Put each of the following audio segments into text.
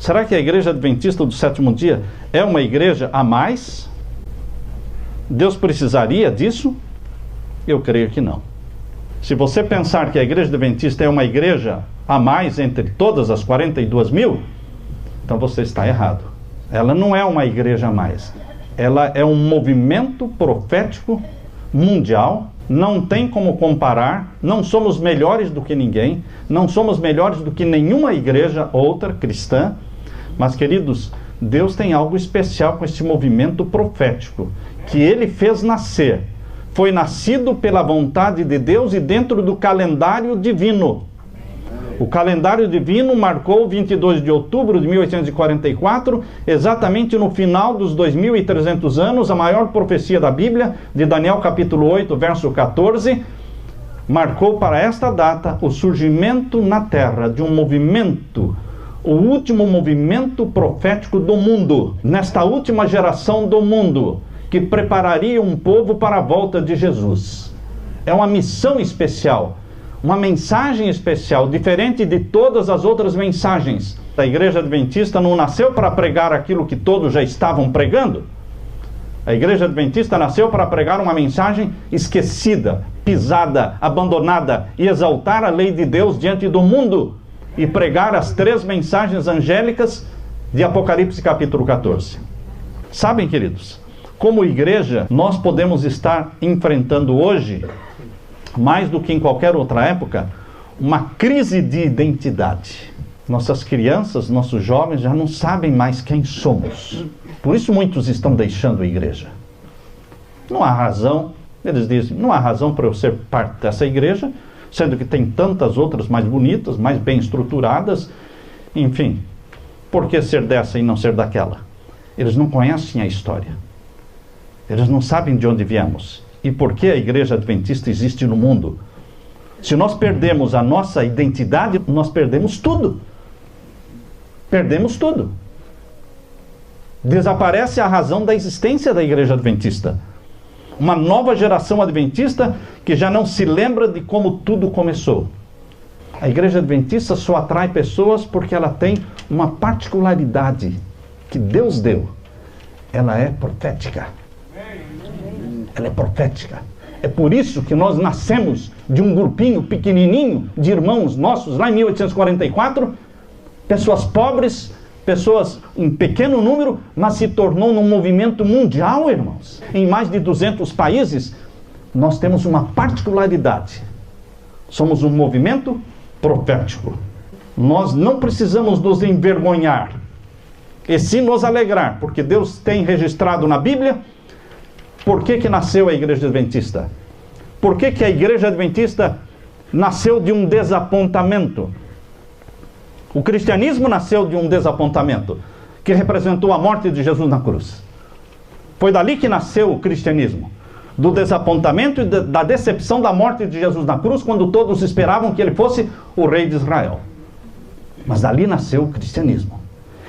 Será que a igreja adventista do sétimo dia é uma igreja a mais? Deus precisaria disso? Eu creio que não. Se você pensar que a igreja adventista é uma igreja a mais entre todas as 42 mil, então você está errado. Ela não é uma igreja a mais. Ela é um movimento profético mundial. Não tem como comparar. Não somos melhores do que ninguém. Não somos melhores do que nenhuma igreja outra cristã. Mas, queridos, Deus tem algo especial com esse movimento profético que Ele fez nascer. Foi nascido pela vontade de Deus e dentro do calendário divino. O calendário divino marcou 22 de outubro de 1844, exatamente no final dos 2.300 anos, a maior profecia da Bíblia, de Daniel capítulo 8, verso 14, marcou para esta data o surgimento na terra de um movimento, o último movimento profético do mundo, nesta última geração do mundo, que prepararia um povo para a volta de Jesus. É uma missão especial. Uma mensagem especial, diferente de todas as outras mensagens. A igreja adventista não nasceu para pregar aquilo que todos já estavam pregando. A igreja adventista nasceu para pregar uma mensagem esquecida, pisada, abandonada e exaltar a lei de Deus diante do mundo e pregar as 3 mensagens angélicas de Apocalipse capítulo 14. Sabem, queridos, como igreja nós podemos estar enfrentando hoje, mais do que em qualquer outra época, uma crise de identidade. Nossas crianças, nossos jovens já não sabem mais quem somos. Por isso muitos estão deixando a igreja. Não há razão, eles dizem, não há razão para eu ser parte dessa igreja, sendo que tem tantas outras mais bonitas, mais bem estruturadas, enfim, por que ser dessa e não ser daquela? Eles não conhecem a história. Eles não sabem de onde viemos. E por que a igreja adventista existe no mundo? Se nós perdemos a nossa identidade, nós perdemos tudo. Perdemos tudo. Desaparece a razão da existência da igreja adventista. Uma nova geração adventista que já não se lembra de como tudo começou. A igreja adventista só atrai pessoas porque ela tem uma particularidade que Deus deu. Ela é profética. Ela é profética. É por isso que nós nascemos de um grupinho pequenininho de irmãos nossos, lá em 1844, pessoas pobres, pessoas em pequeno número, mas se tornou num movimento mundial, irmãos. Em mais de 200 países, nós temos uma particularidade. Somos um movimento profético. Nós não precisamos nos envergonhar, e sim nos alegrar, porque Deus tem registrado na Bíblia. Por que nasceu a igreja adventista? Por que a igreja adventista nasceu de um desapontamento? O cristianismo nasceu de um desapontamento, que representou a morte de Jesus na cruz. Foi dali que nasceu o cristianismo. Do desapontamento e da decepção da morte de Jesus na cruz, quando todos esperavam que ele fosse o rei de Israel. Mas dali nasceu o cristianismo.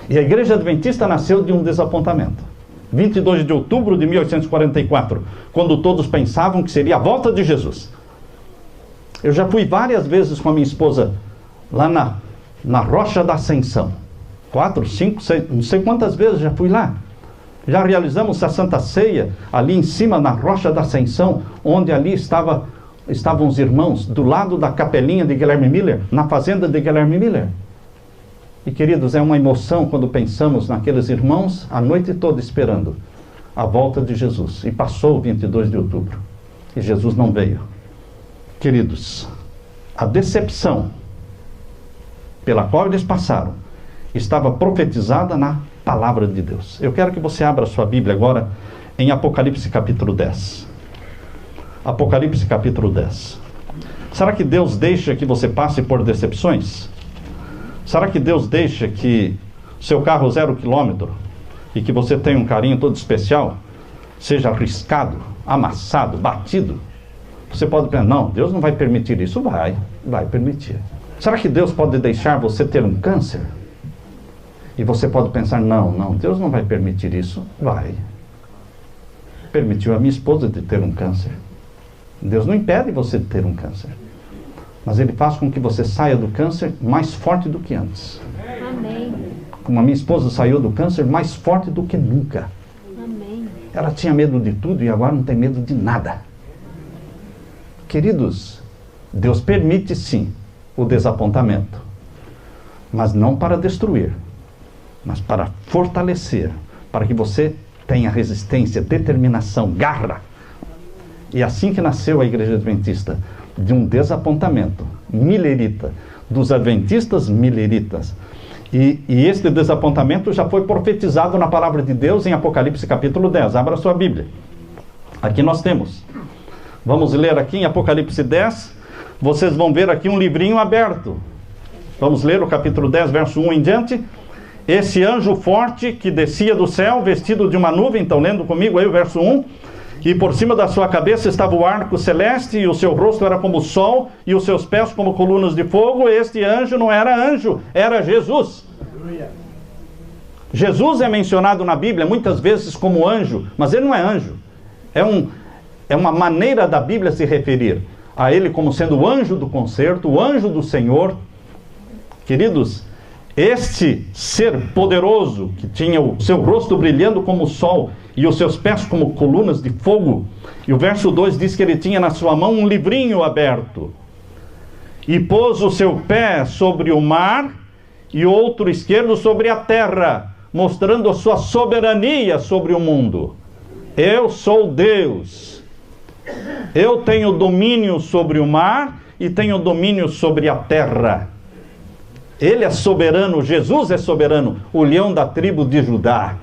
E a igreja adventista nasceu de um desapontamento. 22 de outubro de 1844, quando todos pensavam que seria a volta de Jesus. Eu já fui várias vezes com a minha esposa lá na Rocha da Ascensão. 4, 5, 6, não sei quantas vezes já fui lá. Já realizamos a Santa Ceia ali em cima na Rocha da Ascensão, onde ali estavam os irmãos, do lado da capelinha de Guilherme Miller, na fazenda de Guilherme Miller. E, queridos, é uma emoção quando pensamos naqueles irmãos a noite toda esperando a volta de Jesus. E passou o 22 de outubro. E Jesus não veio. Queridos, a decepção pela qual eles passaram estava profetizada na palavra de Deus. Eu quero que você abra a sua Bíblia agora em Apocalipse capítulo 10. Apocalipse capítulo 10. Será que Deus deixa que você passe por decepções? Será que Deus deixa que seu carro 0 km e que você tenha um carinho todo especial seja arriscado, amassado, batido? Você pode pensar, não, Deus não vai permitir isso. Vai permitir. Será que Deus pode deixar você ter um câncer? E você pode pensar, não, Deus não vai permitir isso. Vai. Permitiu a minha esposa de ter um câncer. Deus não impede você de ter um câncer. Mas Ele faz com que você saia do câncer mais forte do que antes. Amém. como a minha esposa saiu do câncer, mais forte do que nunca. Amém. Ela tinha medo de tudo e agora não tem medo de nada. Queridos, Deus permite sim o desapontamento, mas não para destruir, mas para fortalecer, para que você tenha resistência, determinação, garra. E assim que nasceu a Igreja Adventista, de um desapontamento milerita, dos adventistas mileritas. E este desapontamento já foi profetizado na palavra de Deus em Apocalipse capítulo 10. Abra sua Bíblia. Aqui nós temos. Vamos ler aqui em Apocalipse 10. Vocês vão ver aqui um livrinho aberto. Vamos ler o capítulo 10, verso 1 em diante. Esse anjo forte que descia do céu, vestido de uma nuvem, então lendo comigo aí o verso 1. E por cima da sua cabeça estava o arco celeste, e o seu rosto era como o sol, e os seus pés como colunas de fogo. Este anjo não era anjo, era Jesus. Jesus é mencionado na Bíblia muitas vezes como anjo, mas ele não é anjo. É uma maneira da Bíblia se referir a ele como sendo o anjo do concerto, o anjo do Senhor. Queridos, este ser poderoso, que tinha o seu rosto brilhando como o sol, e os seus pés como colunas de fogo. E o verso 2 diz que ele tinha na sua mão um livrinho aberto. E pôs o seu pé sobre o mar e outro esquerdo sobre a terra, mostrando a sua soberania sobre o mundo. Eu sou Deus. Eu tenho domínio sobre o mar e tenho domínio sobre a terra. Ele é soberano, Jesus é soberano, o leão da tribo de Judá.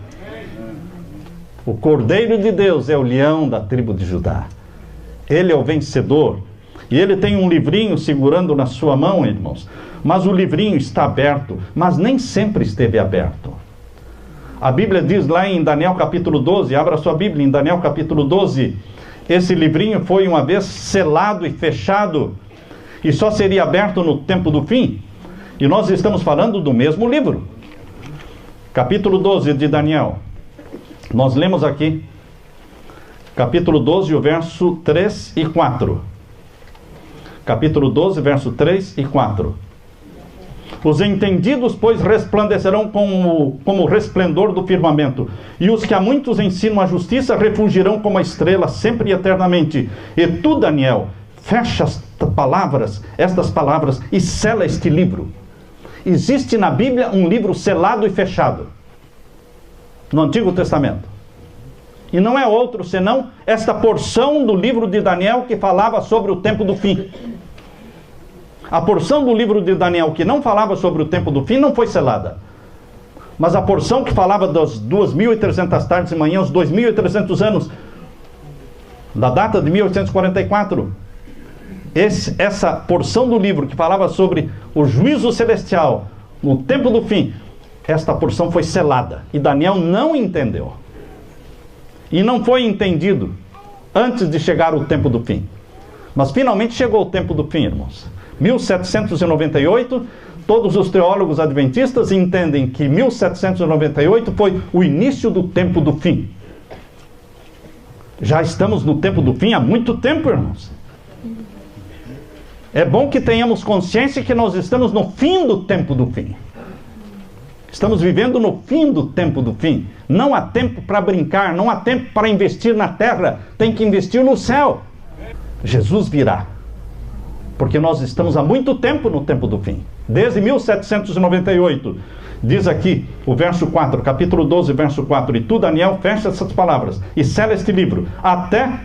O Cordeiro de Deus é o leão da tribo de Judá. Ele é o vencedor. E ele tem um livrinho segurando na sua mão, irmãos. Mas o livrinho está aberto, mas nem sempre esteve aberto. A Bíblia diz lá em Daniel capítulo 12, abra sua Bíblia em Daniel capítulo 12, esse livrinho foi uma vez selado e fechado, e só seria aberto no tempo do fim. E nós estamos falando do mesmo livro. Capítulo 12 de Daniel. Nós lemos aqui, capítulo 12, o verso 3 e 4. Capítulo 12, verso 3 e 4. Os entendidos, pois, resplandecerão como o resplendor do firmamento, e os que a muitos ensinam a justiça refugirão como a estrela, sempre e eternamente. E tu, Daniel, fecha estas palavras e sela este livro. Existe na Bíblia um livro selado e fechado, no Antigo Testamento. E não é outro senão esta porção do livro de Daniel que falava sobre o tempo do fim. A porção do livro de Daniel que não falava sobre o tempo do fim não foi selada. Mas a porção que falava das 2.300 tardes e manhãs, 2.300 anos, da data de 1844, essa porção do livro que falava sobre o juízo celestial no tempo do fim, esta porção foi selada. E Daniel não entendeu. E não foi entendido antes de chegar o tempo do fim. Mas finalmente chegou o tempo do fim, irmãos. 1798, todos os teólogos adventistas entendem que 1798 foi o início do tempo do fim. Já estamos no tempo do fim há muito tempo, irmãos. É bom que tenhamos consciência que nós estamos no fim do tempo do fim. Estamos vivendo no fim do tempo do fim. Não há tempo para brincar, não há tempo para investir na terra, tem que investir no céu. Jesus virá, porque nós estamos há muito tempo no tempo do fim. Desde 1798, diz aqui o verso 4, capítulo 12, verso 4. E tu, Daniel, fecha essas palavras e sela este livro, até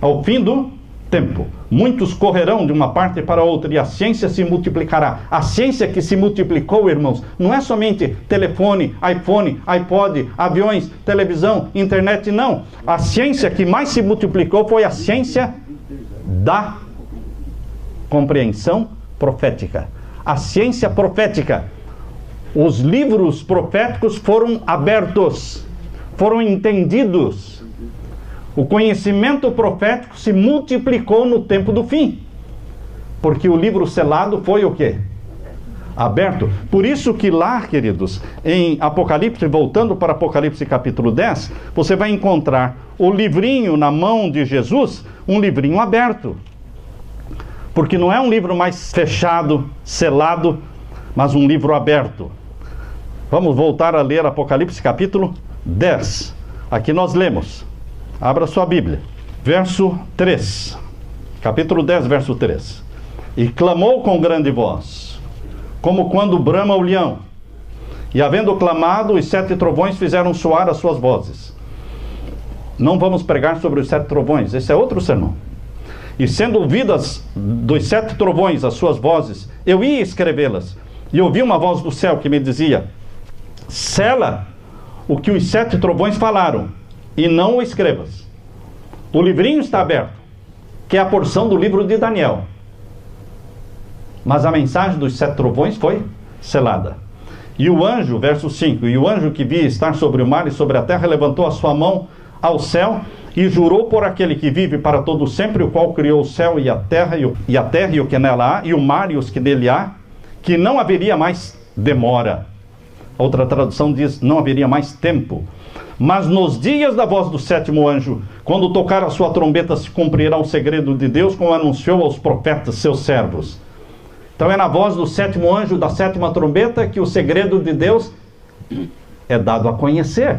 ao fim do tempo. Muitos correrão de uma parte para outra e a ciência se multiplicará. A ciência que se multiplicou, irmãos, não é somente telefone, iPhone, iPod, aviões, televisão, internet, não. A ciência que mais se multiplicou foi a ciência da compreensão profética. A ciência profética. Os livros proféticos foram abertos, foram entendidos. O conhecimento profético se multiplicou no tempo do fim. Porque o livro selado foi o quê? Aberto. Por isso que lá, queridos, em Apocalipse, voltando para Apocalipse capítulo 10, você vai encontrar o livrinho na mão de Jesus, um livrinho aberto. Porque não é um livro mais fechado, selado, mas um livro aberto. Vamos voltar a ler Apocalipse capítulo 10. Aqui nós lemos. Abra sua Bíblia. Verso 3. Capítulo 10, verso 3. E clamou com grande voz, como quando brama o leão. E havendo clamado, os 7 trovões fizeram soar as suas vozes. Não vamos pregar sobre os 7 trovões, esse é outro sermão. E sendo ouvidas dos 7 trovões as suas vozes, eu ia escrevê-las. E ouvi uma voz do céu que me dizia: sela o que os 7 trovões falaram, e não o escrevas. O livrinho está aberto, que é a porção do livro de Daniel. Mas a mensagem dos 7 trovões foi selada. E o anjo, verso 5, e o anjo que via estar sobre o mar e sobre a terra, levantou a sua mão ao céu, e jurou por aquele que vive para todo sempre, o qual criou o céu e a terra e o que nela há, e o mar e os que nele há, que não haveria mais demora. Outra tradução diz, não haveria mais tempo. Mas nos dias da voz do 7º anjo, quando tocar a sua trombeta, se cumprirá o segredo de Deus, como anunciou aos profetas, seus servos. Então é na voz do 7º anjo, da 7ª trombeta, que o segredo de Deus é dado a conhecer.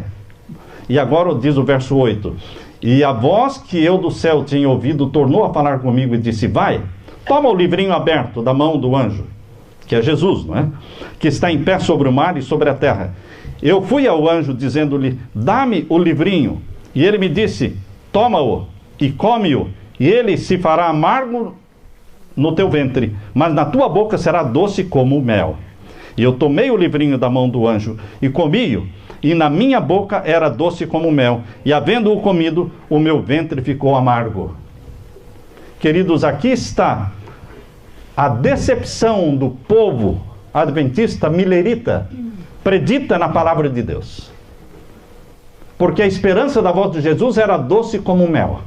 E agora diz o verso 8: e a voz que eu do céu tinha ouvido tornou a falar comigo e disse: vai, toma o livrinho aberto da mão do anjo, que é Jesus, não é? Que está em pé sobre o mar e sobre a terra. Eu fui ao anjo dizendo-lhe: dá-me o livrinho. E ele me disse: toma-o e come-o, e ele se fará amargo no teu ventre, mas na tua boca será doce como o mel. E eu tomei o livrinho da mão do anjo e comi-o, e na minha boca era doce como mel, e havendo-o comido, o meu ventre ficou amargo. Queridos, aqui está a decepção do povo adventista milerita, predita na palavra de Deus. Porque a esperança da voz de Jesus era doce como mel.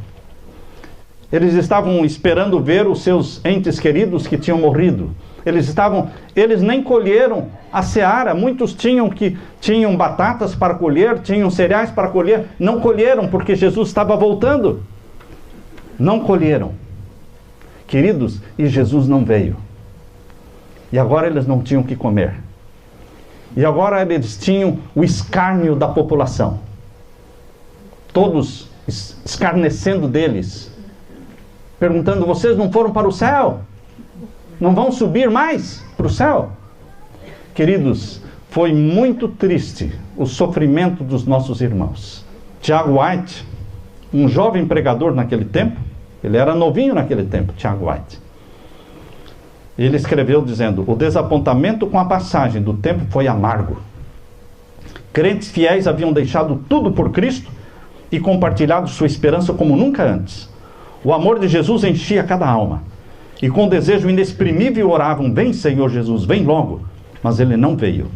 Eles estavam esperando ver os seus entes queridos que tinham morrido. Eles nem colheram a seara. Muitos tinham batatas para colher, tinham cereais para colher. Não colheram porque Jesus estava voltando. Não colheram. Queridos, e Jesus não veio. E agora eles não tinham o que comer. E agora eles tinham o escárnio da população. Todos escarnecendo deles. Perguntando: vocês não foram para o céu? Não vão subir mais para o céu? Queridos, foi muito triste o sofrimento dos nossos irmãos. Tiago White, um jovem pregador naquele tempo, ele era novinho naquele tempo, Tiago White. Ele escreveu dizendo: o desapontamento com a passagem do tempo foi amargo. Crentes fiéis haviam deixado tudo por Cristo e compartilhado sua esperança como nunca antes. O amor de Jesus enchia cada alma. E com desejo inexprimível oravam: vem, Senhor Jesus, vem logo. Mas ele não veio.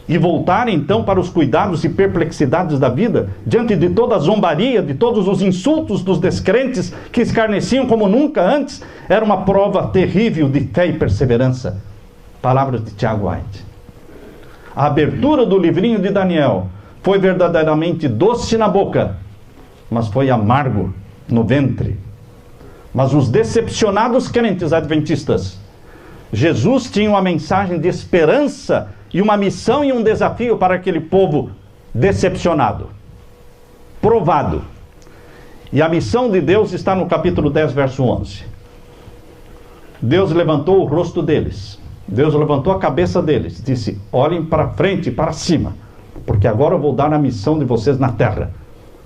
E voltaram então para os cuidados e perplexidades da vida, diante de toda a zombaria, de todos os insultos dos descrentes que escarneciam como nunca antes, era uma prova terrível de fé e perseverança. Palavras de Tiago White. A abertura do livrinho de Daniel foi verdadeiramente doce na boca, mas foi amargo no ventre. Mas os decepcionados crentes adventistas, Jesus tinha uma mensagem de esperança e uma missão e um desafio para aquele povo decepcionado, provado. E a missão de Deus está no capítulo 10, verso 11. Deus levantou o rosto deles, Deus levantou a cabeça deles, disse: olhem para frente, para cima, porque agora eu vou dar a missão de vocês na terra.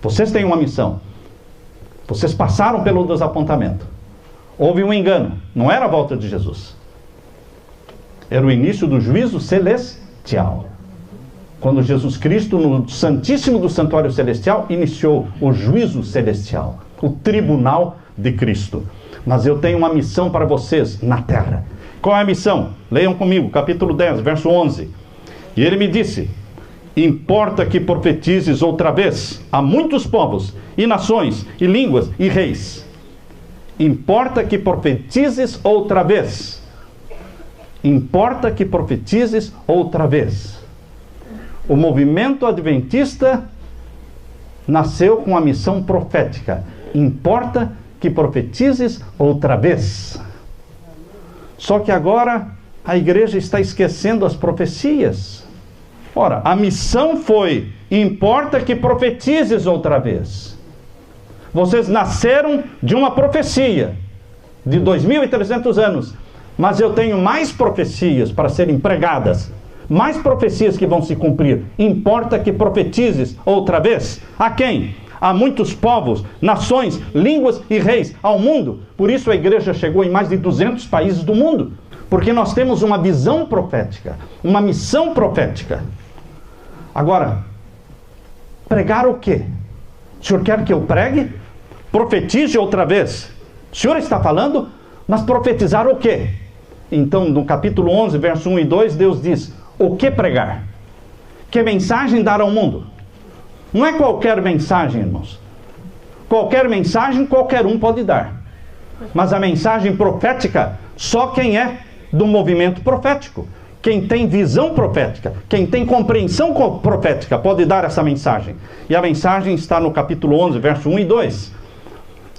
Vocês têm uma missão. Vocês passaram pelo desapontamento. Houve um engano. Não era a volta de Jesus. Era o início do juízo celestial. Quando Jesus Cristo, no Santíssimo do Santuário Celestial, iniciou o juízo celestial. O tribunal de Cristo. Mas eu tenho uma missão para vocês na terra. Qual é a missão? Leiam comigo, capítulo 10, verso 11. E ele me disse: importa que profetizes outra vez a muitos povos, e nações, e línguas, e reis. Importa que profetizes outra vez. Importa que profetizes outra vez. O movimento adventista nasceu com a missão profética. Importa que profetizes outra vez. Só que agora a igreja está esquecendo as profecias. Ora, a missão foi: importa que profetizes outra vez. Vocês nasceram de uma profecia de 2.300 anos, mas eu tenho mais profecias para serem pregadas, mais profecias que vão se cumprir. Importa que profetizes outra vez. A quem? A muitos povos, nações, línguas e reis, ao mundo. Por isso a igreja chegou em mais de 200 países do mundo, porque nós temos uma visão profética, uma missão profética. Agora, pregar o quê? O senhor quer que eu pregue? Profetize outra vez. O senhor está falando, mas profetizar o quê? Então, no capítulo 11, verso 1 e 2, Deus diz: o que pregar? Que mensagem dar ao mundo? Não é qualquer mensagem, irmãos. Qualquer mensagem, qualquer um pode dar. Mas a mensagem profética, só quem é do movimento profético, quem tem visão profética, quem tem compreensão profética, pode dar essa mensagem. E a mensagem está no capítulo 11, verso 1 e 2.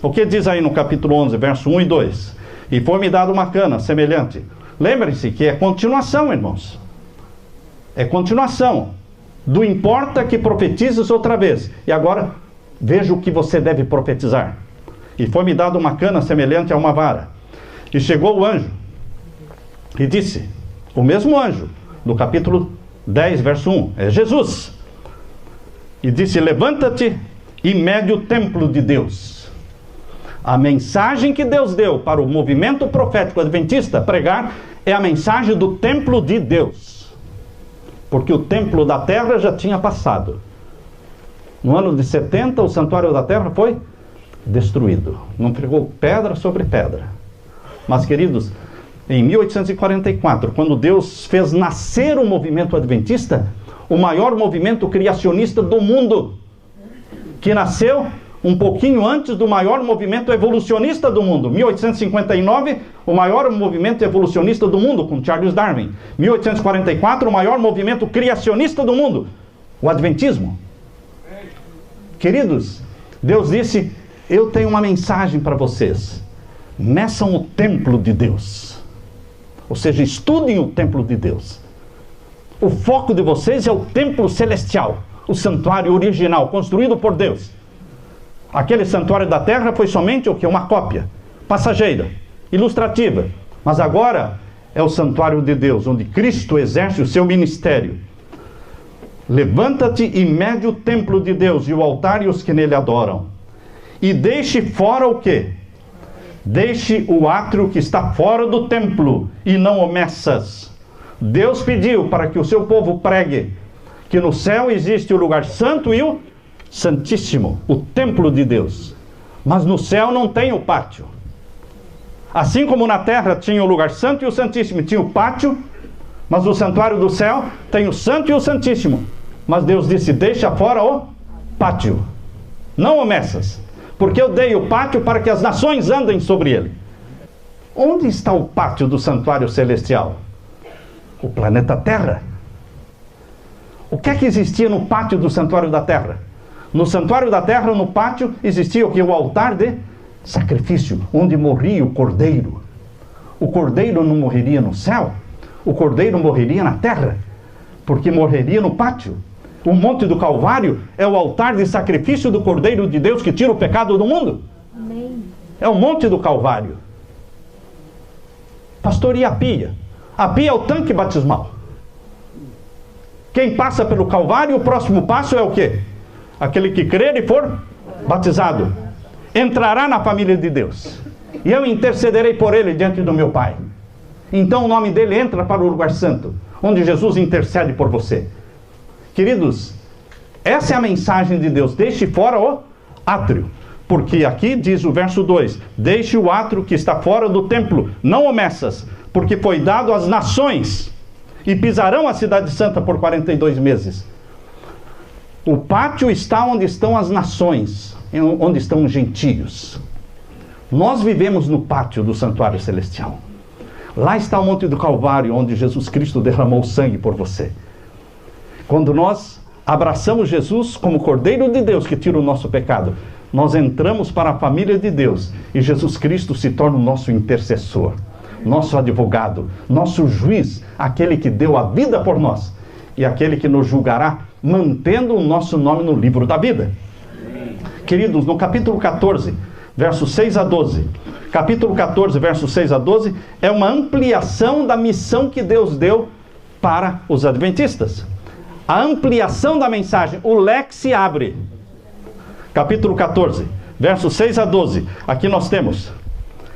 O que diz aí no capítulo 11, verso 1 e 2? E foi-me dada uma cana semelhante. Lembrem-se que é continuação, irmãos. É continuação. Do importa que profetizes outra vez. E agora, veja o que você deve profetizar. E foi-me dada uma cana semelhante a uma vara. E chegou o anjo e disse, o mesmo anjo, no capítulo 10, verso 1, é Jesus. E disse, levanta-te e mede o templo de Deus. A mensagem que Deus deu para o movimento profético adventista pregar é a mensagem do templo de Deus. Porque o templo da terra já tinha passado. No ano de 70, o santuário da terra foi destruído. Não ficou pedra sobre pedra. Mas, queridos, em 1844, quando Deus fez nascer o movimento adventista, o maior movimento criacionista do mundo, que nasceu um pouquinho antes do maior movimento evolucionista do mundo. 1859, o maior movimento evolucionista do mundo, com Charles Darwin. 1844, o maior movimento criacionista do mundo, o Adventismo. Queridos, Deus disse, eu tenho uma mensagem para vocês. Meçam o templo de Deus. Ou seja, estudem o templo de Deus. O foco de vocês é o templo celestial, o santuário original, construído por Deus. Aquele santuário da terra foi somente o que? Uma cópia, passageira, ilustrativa. Mas agora é o santuário de Deus, onde Cristo exerce o seu ministério. Levanta-te e mede o templo de Deus e o altar e os que nele adoram. E deixe fora o quê? Deixe o átrio que está fora do templo e não o meças. Deus pediu para que o seu povo pregue que no céu existe o lugar santo e o santíssimo, o templo de Deus. Mas no céu não tem o pátio. Assim como na terra tinha o lugar santo e o santíssimo, tinha o pátio, mas o santuário do céu tem o santo e o santíssimo. Mas Deus disse, deixa fora o pátio, não o meças, porque eu dei o pátio para que as nações andem sobre ele. Onde está o pátio do santuário celestial? O planeta Terra. O que é que existia no pátio do santuário da terra? No santuário da terra, no pátio, existia o que? O altar de sacrifício, onde morria o cordeiro. O cordeiro não morreria no céu, o cordeiro morreria na terra, porque morreria no pátio. O Monte do Calvário é o altar de sacrifício do Cordeiro de Deus que tira o pecado do mundo. Amém. É o Monte do Calvário. Pastor, e a pia? A pia é o tanque batismal. Quem passa pelo Calvário, o próximo passo é o quê? Aquele que crer e for batizado entrará na família de Deus. E eu intercederei por ele diante do meu Pai. Então o nome dele entra para o lugar santo, onde Jesus intercede por você. Queridos, essa é a mensagem de Deus. Deixe fora o átrio. Porque aqui diz o verso 2, deixe o átrio que está fora do templo, não o meças, porque foi dado às nações, e pisarão a cidade santa por 42 meses. O pátio está onde estão as nações, onde estão os gentios. Nós vivemos no pátio do santuário celestial. Lá está o Monte do Calvário, onde Jesus Cristo derramou sangue por você. Quando nós abraçamos Jesus como Cordeiro de Deus que tira o nosso pecado, nós entramos para a família de Deus e Jesus Cristo se torna o nosso intercessor, nosso advogado, nosso juiz, aquele que deu a vida por nós. e aquele que nos julgará, mantendo o nosso nome no livro da vida. Queridos, no capítulo 14, versos 6 a 12, capítulo 14, versos 6 a 12, é uma ampliação da missão que Deus deu para os adventistas. A ampliação da mensagem, o leque se abre. Capítulo 14, versos 6 a 12, aqui nós temos.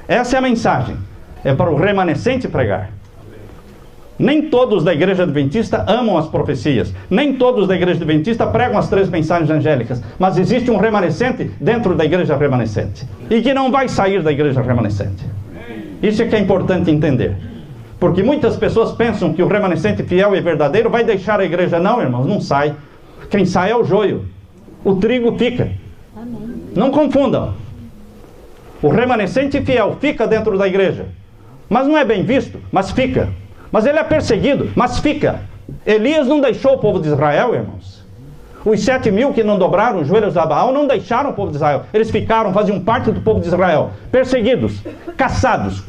Essa é a mensagem, é para o remanescente pregar. Nem todos da igreja adventista amam as profecias. Nem todos da igreja adventista pregam as 3 mensagens angélicas. Mas existe um remanescente dentro da igreja remanescente. E que não vai sair da igreja remanescente. Isso é que é importante entender. Porque muitas pessoas pensam que o remanescente fiel e verdadeiro vai deixar a igreja. Não, irmãos, não sai. Quem sai é o joio. O trigo fica. Não confundam. O remanescente fiel fica dentro da igreja. Mas não é bem visto, mas fica. Mas ele é perseguido, mas fica. Elias não deixou o povo de Israel, irmãos. Os 7.000 que não dobraram os joelhos a Baal não deixaram o povo de Israel. Eles ficaram, faziam parte do povo de Israel. Perseguidos, caçados,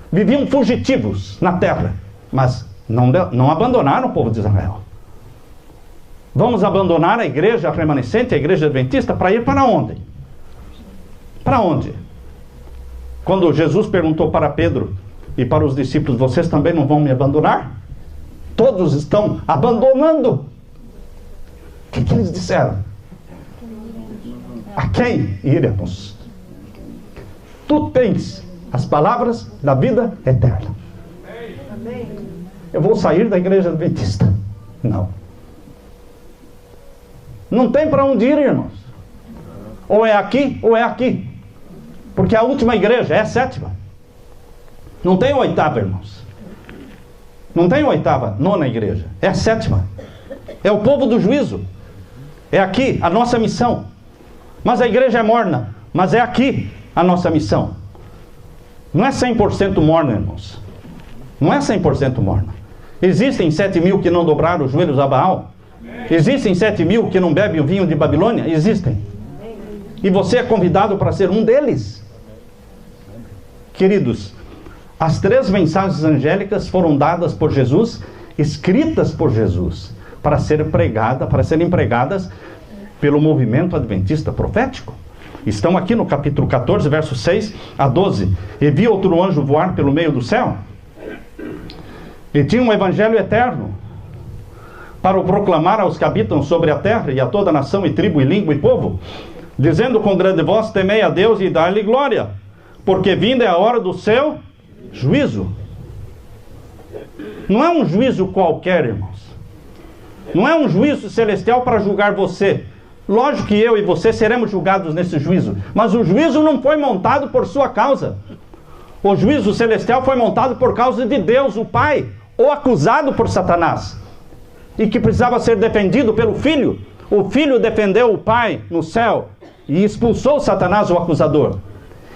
viviam fugitivos na terra. Mas não abandonaram o povo de Israel. Vamos abandonar a igreja remanescente, a igreja adventista, para ir para onde? Para onde? Quando Jesus perguntou para Pedro e para os discípulos, vocês também não vão me abandonar? Todos estão abandonando. O que eles disseram? A quem iremos? Tu tens as palavras da vida eterna. Eu vou sair da igreja adventista? Não. Não tem para onde ir, irmãos. Ou é aqui, ou é aqui. Porque a última igreja é a 7ª. Não tem 8ª, irmãos. Não tem 8ª, 9ª igreja. É a 7ª. É o povo do juízo. É aqui a nossa missão. Mas a igreja é morna. Mas é aqui a nossa missão. Não é 100% morna, irmãos. Não é 100% morna. Existem 7.000 que não dobraram os joelhos a Baal. Existem 7.000 que não bebem o vinho de Babilônia. Existem. E você é convidado para ser um deles. Queridos, as 3 mensagens angélicas foram dadas por Jesus, escritas por Jesus, para serem pregadas pelo movimento adventista profético. Estão aqui no capítulo 14, versos 6 a 12. E vi outro anjo voar pelo meio do céu. E tinha um evangelho eterno, para o proclamar aos que habitam sobre a terra, e a toda nação, e tribo, e língua, e povo, dizendo com grande voz, temei a Deus e dai-lhe glória, porque vinda é a hora do seu juízo. Não é um juízo qualquer, irmãos. Não é um juízo celestial para julgar você. Lógico que eu e você seremos julgados nesse juízo, mas o juízo não foi montado por sua causa. O juízo celestial foi montado por causa de Deus, o Pai, ou acusado por Satanás, e que precisava ser defendido pelo Filho. O Filho defendeu o Pai no céu e expulsou Satanás, o acusador.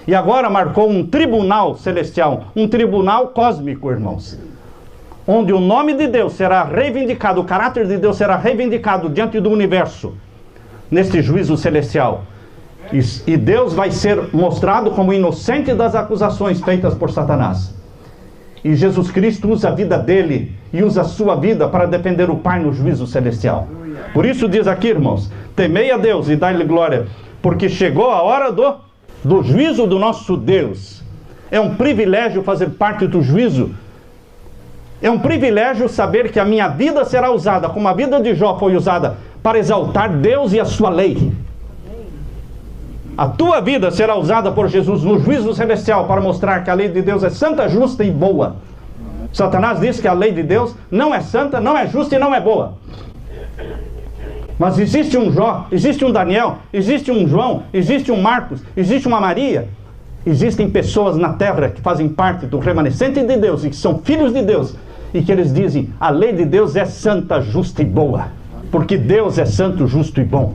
E agora marcou um tribunal celestial, um tribunal cósmico, irmãos, onde o nome de Deus será reivindicado, o caráter de Deus será reivindicado diante do universo, neste juízo celestial. E Deus vai ser mostrado como inocente das acusações feitas por Satanás. E Jesus Cristo usa a vida dele e usa a sua vida para defender o Pai no juízo celestial. Por isso diz aqui, irmãos, temei a Deus e dai-lhe glória, porque chegou a hora do juízo do nosso Deus. É um privilégio fazer parte do juízo. É um privilégio saber que a minha vida será usada, como a vida de Jó foi usada, para exaltar Deus e a sua lei. A tua vida será usada por Jesus no juízo celestial para mostrar que a lei de Deus é santa, justa e boa. Satanás diz que a lei de Deus não é santa, não é justa e não é boa. Mas existe um Jó, existe um Daniel, existe um João, existe um Marcos, existe uma Maria. Existem pessoas na terra que fazem parte do remanescente de Deus e que são filhos de Deus. E que eles dizem, a lei de Deus é santa, justa e boa. Porque Deus é santo, justo e bom.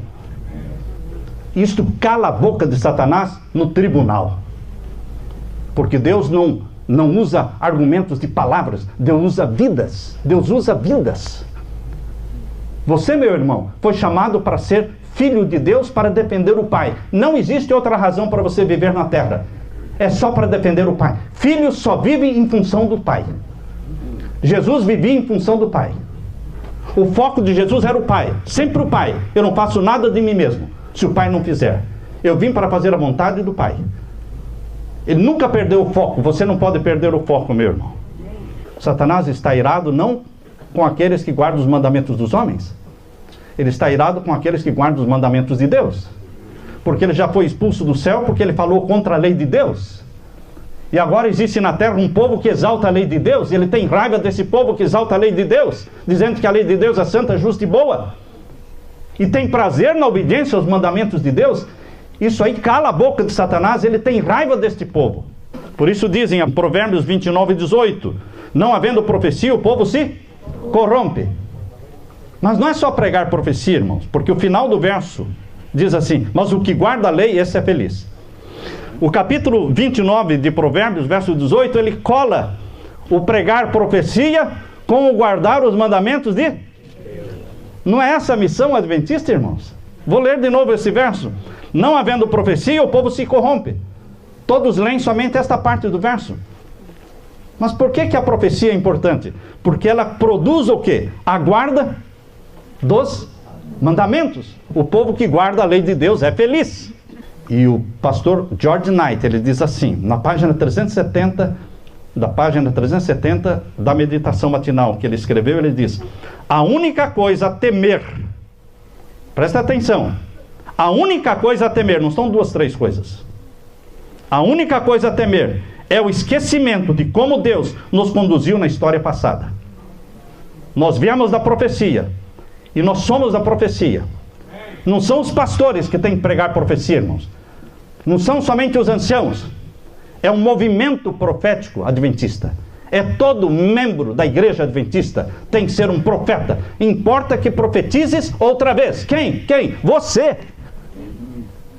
Isto cala a boca de Satanás no tribunal. Porque Deus não usa argumentos de palavras. Deus usa vidas. Deus usa vidas. Você, meu irmão, foi chamado para ser filho de Deus, para defender o Pai. Não existe outra razão para você viver na terra. É só para defender o Pai. Filho só vive em função do Pai. Jesus vivia em função do Pai. O foco de Jesus era o Pai, sempre o Pai. Eu não faço nada de mim mesmo, se o Pai não fizer. Eu vim para fazer a vontade do Pai. Ele nunca perdeu o foco. Você não pode perder o foco, meu irmão. Satanás está irado não com aqueles que guardam os mandamentos dos homens. Ele está irado com aqueles que guardam os mandamentos de Deus. Porque ele já foi expulso do céu, porque ele falou contra a lei de Deus. E agora existe na terra um povo que exalta a lei de Deus. E ele tem raiva desse povo que exalta a lei de Deus, dizendo que a lei de Deus é santa, justa e boa. E tem prazer na obediência aos mandamentos de Deus. Isso aí cala a boca de Satanás. Ele tem raiva deste povo. Por isso dizem em Provérbios 29:18, não havendo profecia, o povo se corrompe. Mas não é só pregar profecia, irmãos, porque o final do verso diz assim, mas o que guarda a lei, esse é feliz. O capítulo 29 de Provérbios, verso 18, ele cola o pregar profecia com o guardar os mandamentos de... Não é essa a missão adventista, irmãos? Vou ler de novo esse verso. Não havendo profecia, o povo se corrompe. Todos leem somente esta parte do verso. Mas por que a profecia é importante? Porque ela produz o quê? A guarda dos mandamentos. O povo que guarda a lei de Deus é feliz. E o pastor George Knight, ele diz assim, na página 370, da meditação matinal que ele escreveu, ele diz, a única coisa a temer, presta atenção, a única coisa a temer, não são duas, três coisas, a única coisa a temer é o esquecimento de como Deus nos conduziu na história passada. Nós viemos da profecia, e nós somos da profecia. Não são os pastores que têm que pregar profecia, irmãos. Não são somente os anciãos. É um movimento profético adventista. É todo membro da igreja adventista tem que ser um profeta. Importa que profetizes outra vez. Quem? Você.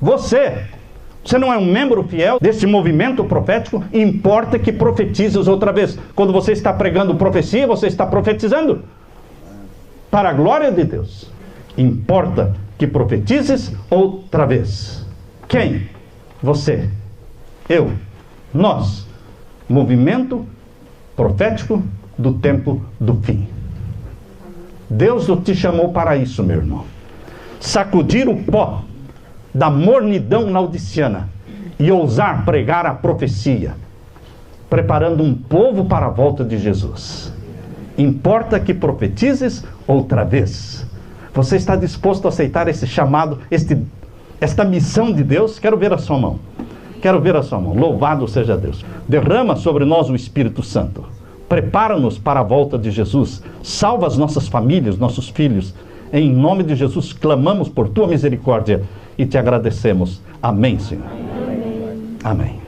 Você não é um membro fiel desse movimento profético? Importa que profetizes outra vez. Quando você está pregando profecia, você está profetizando para a glória de Deus. Importa que profetizes outra vez. Quem? Você. Eu. Nós. Movimento profético do tempo do fim. Deus não te chamou para isso, meu irmão. Sacudir o pó da mornidão laodiceana e ousar pregar a profecia, preparando um povo para a volta de Jesus. Importa que profetizes outra vez. Você está disposto a aceitar esse chamado, esta missão de Deus? Quero ver a sua mão. Quero ver a sua mão. Louvado seja Deus. Derrama sobre nós o Espírito Santo. Prepara-nos para a volta de Jesus. Salva as nossas famílias, nossos filhos. Em nome de Jesus, clamamos por tua misericórdia e te agradecemos. Amém, Senhor. Amém.